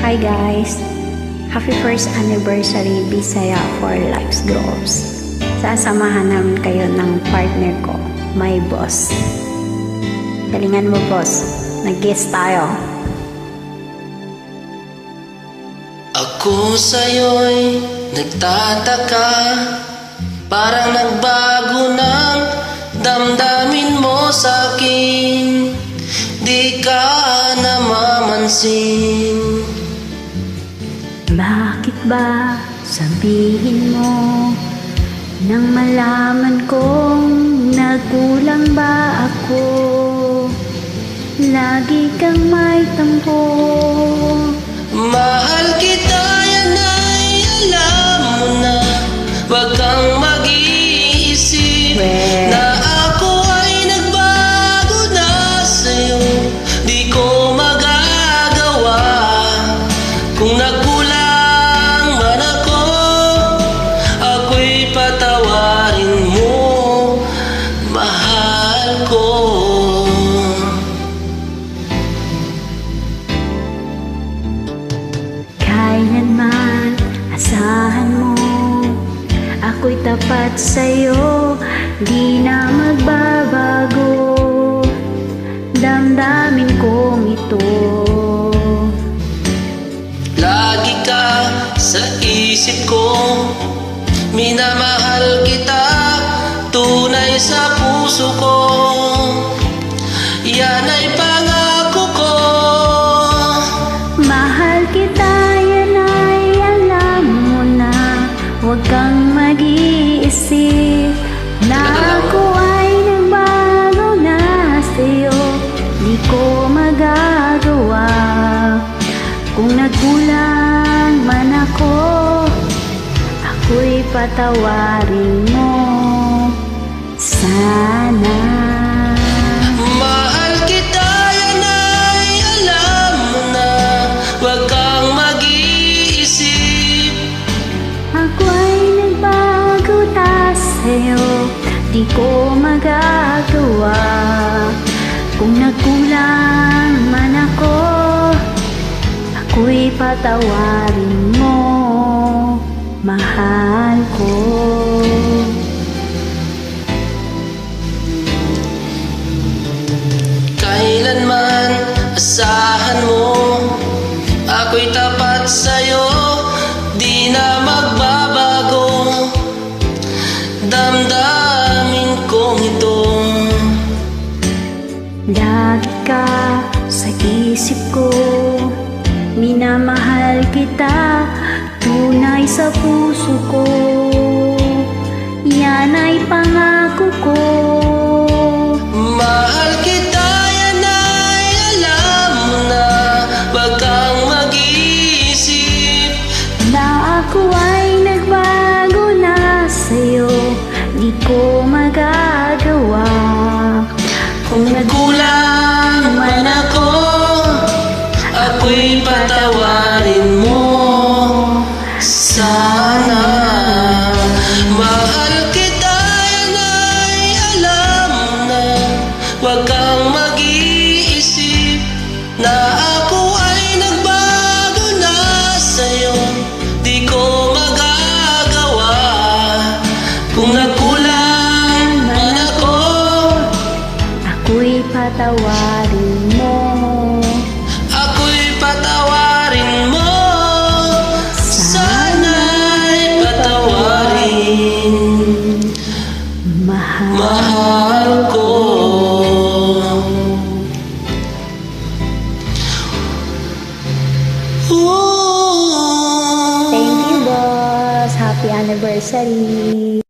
Hi guys! Happy first anniversary Bisaya for Life's Goals. Sasamahan namin kayo ng partner ko, my boss. Galingan mo boss, nag-guest tayo. Ako sa'yo'y nagtataka, parang nagbago ng damdamin mo sa'kin. Di ka namamansin. Bakit ba sabihin mo nang malaman kong nagkulang ba ako? Lagi kang may tampo. Mahal kita, yan ay alam mo na. Huwag kang mag-iisip na ako ay nagbago na sa'yo. Di ko magagawa kung nagkulang man ako. Ako'y patawarin mo, mahal ko. Kailanman asahan mo, ako'y tapat sa'yo, di na magbabago damdamin kong ito. Lagi ka sa isip ko, minamahal kita, tunay sa puso ko. Yan ay pangako ko. Mahal kita, yan ay alam mo na. Huwag kang mag-iisip na ako ay nagbago na sa'yo. Di ko magagawa kung nagkulang man ako. Ako'y patawarin mo sana. Mahal kita, yan ay alam mo na. Huwag kang mag-iisip. Ako ay nagbago na sa'yo, di ko magagawa kung nagkulang man ako. Ako'y patawarin mo, mahal ko. Kailanman asahan mo, ako'y tapat sa'yo, di na magbabago damdamin kong ito. Lagi ka sa isip ko, minamahal kita, tunay sa puso ko. Yan ay pangako ko. Mahal kita, yan ay alam mo na. Huwag kang mag-iisip Na ako ay nagbago na sa'yo, di ko magagawa kung nagkulang man ako. Ako'y patawarin mo sana. Mahal kita, yan ay alam mo na. Huwag kang mag-iisip na ako ay nagbago na sa'yo. Di ko magagawa kung nagkulang man ako. Ako'y patawarin mo Ako'y patawarin mo, sana'y patawarin, mahal ko. Thank you boss, happy anniversary.